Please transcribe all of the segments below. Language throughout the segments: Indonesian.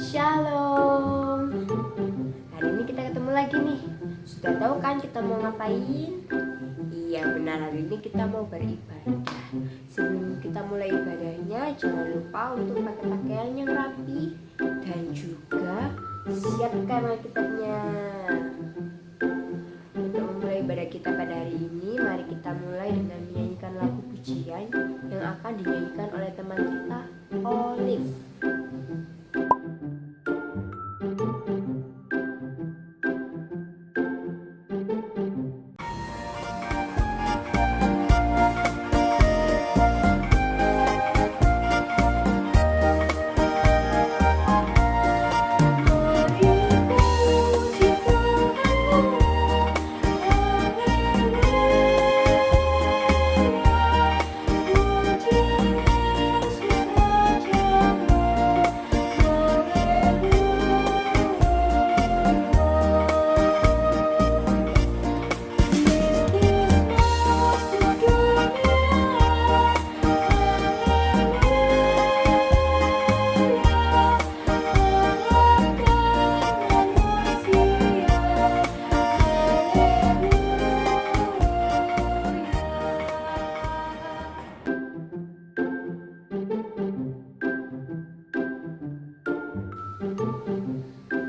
Shalom. Hari ini kita ketemu lagi nih. Sudah tahu kan kita mau ngapain? Iya benar, hari ini kita mau beribadah. Sebelum kita mulai ibadahnya, jangan lupa untuk pakai pakaian yang rapi dan juga siapkan Alkitabnya. Untuk memulai ibadah kita pada hari ini, mari kita mulai dengan menyanyikan lagu pujian yang akan dinyanyikan oleh teman kita, Olive.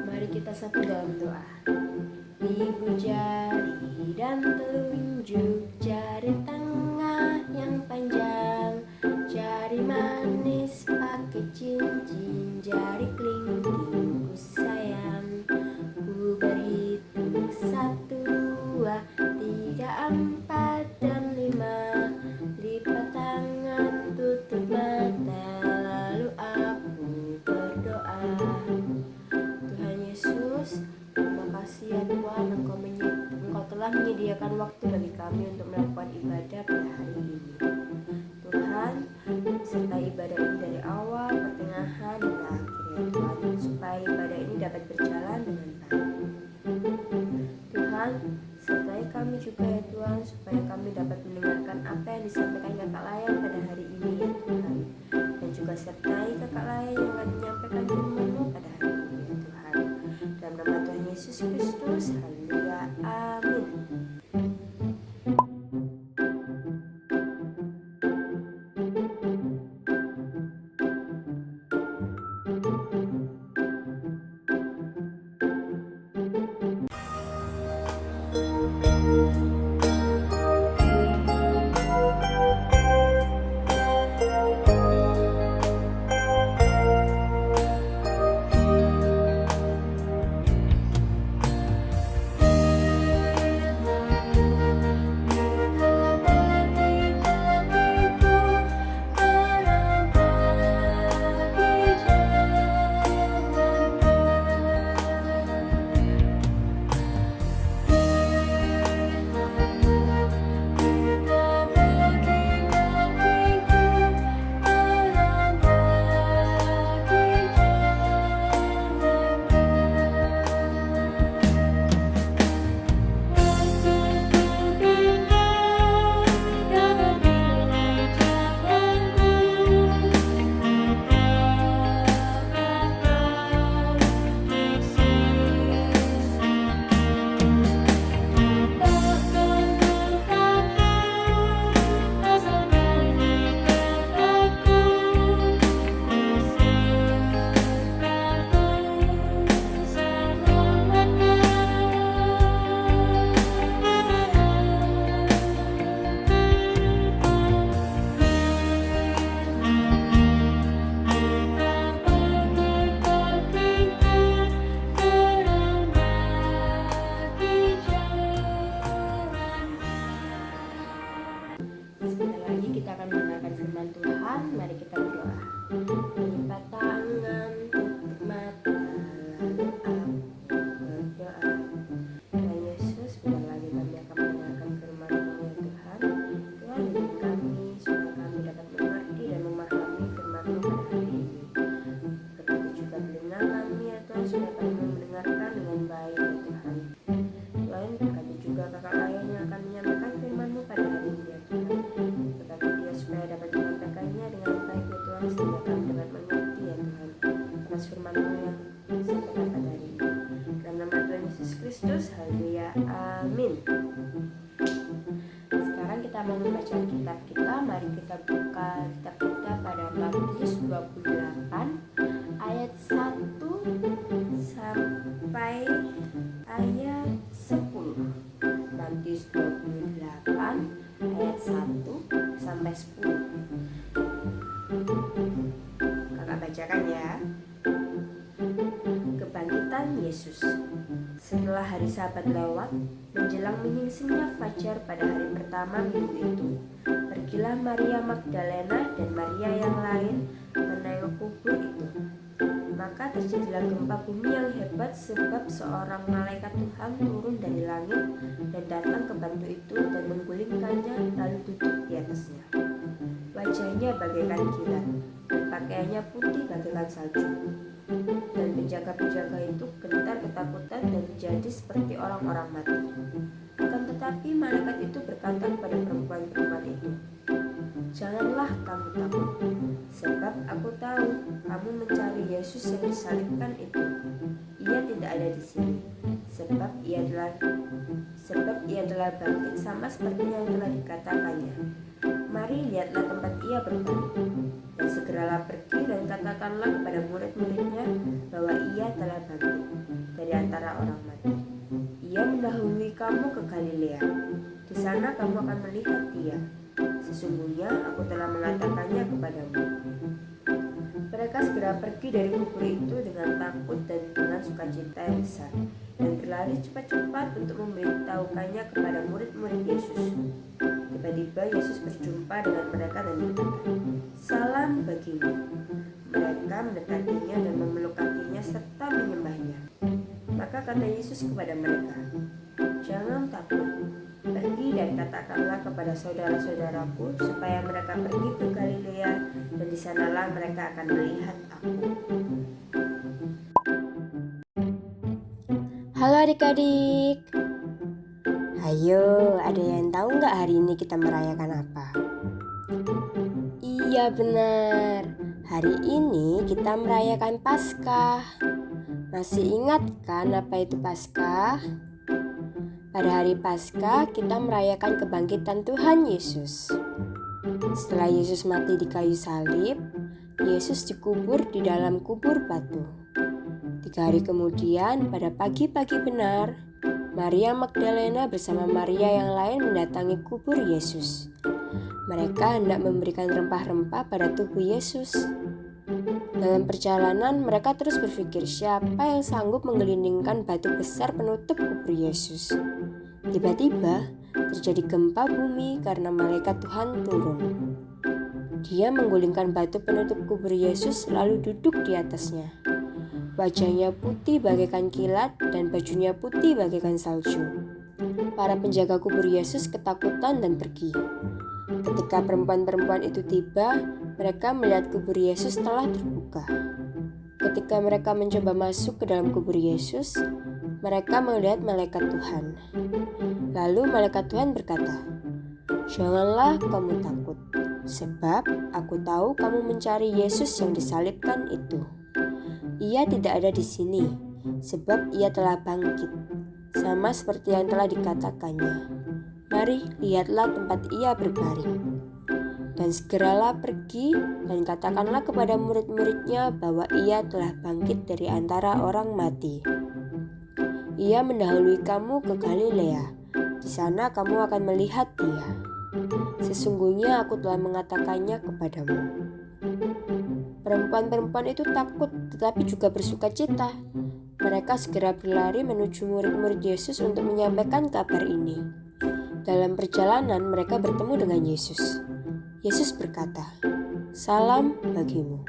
Mari kita satu dalam doa. Ibu jari dan telunjuk, jari tengah yang panjang, jari manis pakai cincin, jari kelingking ku sayang. Ku berhitung 1, 2, 3, 4, dan 5. Lipat tangan, tutup mata, lalu aku berdoa. Tuhan Yesus, terima kasih ya Tuhan, Engkau telah menyediakan waktu bagi kami untuk melakukan ibadah pada hari ini. Tuhan, sertai ibadah ini dari awal, pertengahan, hingga akhir ya Tuhan, supaya ibadah ini dapat berjalan dengan baik. Tuhan, sertai kami juga ya Tuhan, supaya kami dapat mendengarkan apa yang disampaikan kakak Layan pada hari ini ya Tuhan. Dan juga sertai kakak Layan yang akan menyampaikan firman-Mu pada hari ini ya Tuhan. Dalam nama Tuhan Yesus Kristus, haleluya, amin. Sebentar lagi kita akan mendengarkan firman Tuhan. Mari kita berdoa. Lipat tangan, tutup mata, lalu aku berdoa. Tuhan Yesus, sebentar lagi kami akan mendengarkan firman-Mu ya Tuhan. Tuhan, bimbing kami supaya kami dapat mengerti dan memahami firman-Mu pada hari ini. Begitu juga telinga kami ya Tuhan, supaya kami mendengarkan dengan baik ya Tuhan. Tuhan, berkati juga kakak Layan yang akan menyampaikan firman-Mu pada hari ini ya Tuhan. Berkati dia supaya dapat menyampaikannya dengan baik ya Tuhan, sehingga kami dapat mengerti ya Tuhan atas firman-Mu yang kita mau membaca kitab kita, mari kita buka kitab kita pada Matius 28 ayat 1 sampai ayat 10. Matius 28 ayat 1 sampai 10. Kakak bacakan ya. Kebangkitan Yesus. Setelah hari Sabat lewat, menjelang menyingsingnya fajar pada hari pertama minggu itu, pergilah Maria Magdalena dan Maria yang lain menengok kubur itu. Maka terjadilah gempa bumi yang hebat sebab seorang malaikat Tuhan turun dari langit dan datang ke batu itu dan menggulingkannya lalu duduk di atasnya. Wajahnya bagaikan kilat dan pakaiannya putih bagaikan salju. Dan penjaga-penjaga itu gentar ketakutan dan menjadi seperti orang-orang mati. Akan tetapi malaikat itu berkata kepada perempuan-perempuan itu, "Janganlah kamu takut, sebab aku tahu kamu mencari Yesus yang disalibkan itu. Ia tidak ada di sini, sebab ia telah bangkit sama seperti yang telah dikatakannya. Mari lihatlah tempat ia berbaring, dan segeralah pergi dan katakanlah kepada murid-muridnya bahwa ia telah bangkit dari antara orang mati. Ia mendahului kamu ke Galilea. Di sana kamu akan melihat dia. Sesungguhnya aku telah mengatakannya kepadamu." Mereka segera pergi dari kubur itu dengan takut dan dengan sukacita yang besar, dan berlari cepat-cepat untuk memberitahukannya kepada murid-murid Yesus. Tiba-tiba Yesus berjumpa dengan mereka dan berkata, "Salam bagimu." Mereka mendekatinya dan memeluk kakinya serta menyembahnya. Maka kata Yesus kepada mereka, "Jangan takut. Pergi dan katakanlah kepada saudara-saudaraku supaya mereka pergi ke Galilea, dan di sanalah mereka akan melihat aku." Halo adik-adik. Ayo, ada yang tahu nggak hari ini kita merayakan apa? Iya benar, hari ini kita merayakan Paskah. Masih ingat kan apa itu Paskah? Pada hari Paskah kita merayakan kebangkitan Tuhan Yesus. Setelah Yesus mati di kayu salib, Yesus dikubur di dalam kubur batu. 3 hari kemudian, pada pagi-pagi benar, Maria Magdalena bersama Maria yang lain mendatangi kubur Yesus. Mereka hendak memberikan rempah-rempah pada tubuh Yesus. Dalam perjalanan, mereka terus berpikir siapa yang sanggup menggelindingkan batu besar penutup kubur Yesus. Tiba-tiba, terjadi gempa bumi karena malaikat Tuhan turun. Dia menggulingkan batu penutup kubur Yesus lalu duduk di atasnya. Wajahnya putih bagaikan kilat dan bajunya putih bagaikan salju. Para penjaga kubur Yesus ketakutan dan pergi. Ketika perempuan-perempuan itu tiba, mereka melihat kubur Yesus telah terbuka. Ketika mereka mencoba masuk ke dalam kubur Yesus, mereka melihat malaikat Tuhan. Lalu malaikat Tuhan berkata, "Janganlah kamu takut, sebab aku tahu kamu mencari Yesus yang disalibkan itu. Ia tidak ada di sini, sebab ia telah bangkit, sama seperti yang telah dikatakannya. Mari lihatlah tempat ia berbaring. Dan segeralah pergi dan katakanlah kepada murid-muridnya bahwa ia telah bangkit dari antara orang mati. Ia mendahului kamu ke Galilea. Di sana kamu akan melihat dia. Sesungguhnya aku telah mengatakannya kepadamu." Perempuan-perempuan itu takut tetapi juga bersukacita. Mereka segera berlari menuju murid-murid Yesus untuk menyampaikan kabar ini. Dalam perjalanan mereka bertemu dengan Yesus. Yesus berkata, "Salam bagimu."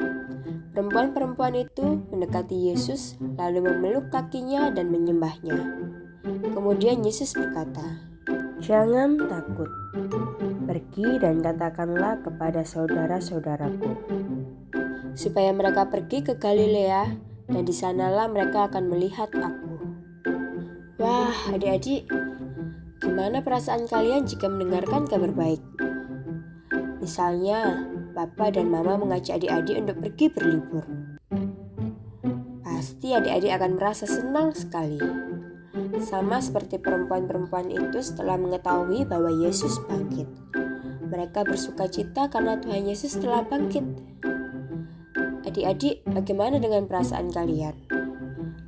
Perempuan-perempuan itu mendekati Yesus lalu memeluk kakinya dan menyembahnya. Kemudian Yesus berkata, "Jangan takut. Pergi dan katakanlah kepada saudara-saudaraku supaya mereka pergi ke Galilea, dan di sanalah mereka akan melihat aku." Wah, adik-adik, gimana perasaan kalian jika mendengarkan kabar baik? Misalnya, Papa dan Mama mengajak adik-adik untuk pergi berlibur. Pasti adik-adik akan merasa senang sekali. Sama seperti perempuan-perempuan itu setelah mengetahui bahwa Yesus bangkit. mereka bersuka cita karena Tuhan Yesus telah bangkit. Adik-adik, bagaimana dengan perasaan kalian?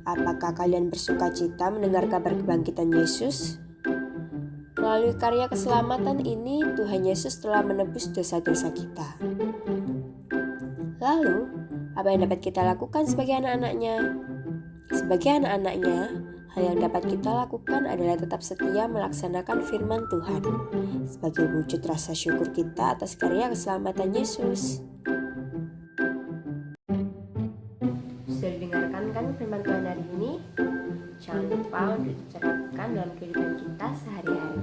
Apakah kalian bersuka cita mendengar kabar kebangkitan Yesus? Melalui karya keselamatan ini, Tuhan Yesus telah menebus dosa-dosa kita. Lalu, apa yang dapat kita lakukan sebagai anak-anaknya? Sebagai anak-anaknya, hal yang dapat kita lakukan adalah tetap setia melaksanakan firman Tuhan sebagai wujud rasa syukur kita atas karya keselamatan Yesus. Sudah didengarkan kan firman Tuhan hari ini? Jangan lupa untuk diterapkan dalam kehidupan kita sehari-hari.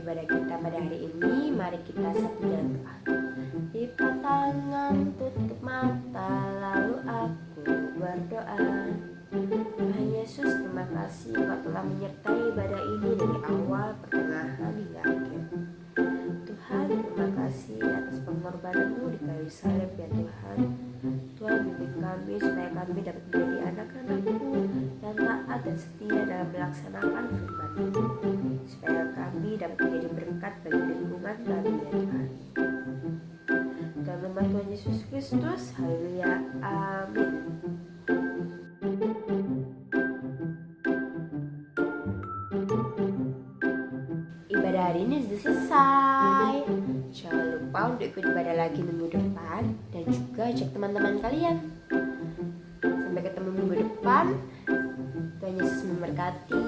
Ibadah kita pada hari ini, mari kita satu dalam doa. Lipat tangan, tutup mata, lalu aku berdoa. Tuhan Yesus, terima kasih Engkau telah menyertai ibadah ini dari awal, pertengahan hingga akhir. Tuhan, terima kasih atas pengorbanan-Mu di kayu salib ya Tuhan. Tuhan, bimbing kami supaya kami dapat menjadi anak-anak-Mu yang taat dan setia dalam melaksanakan firman-Mu, supaya kami dapat menjadi berkat bagi lingkungan kami ya Tuhan. Dalam nama Tuhan Yesus Kristus, haleluya, amin. Ibadah hari ini sudah selesai. Jangan lupa untuk ikut ibadah lagi minggu depan dan juga ajak teman-teman kalian. Sampai ketemu minggu depan. Tuhan Yesus memberkati.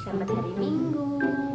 Selamat hari Minggu.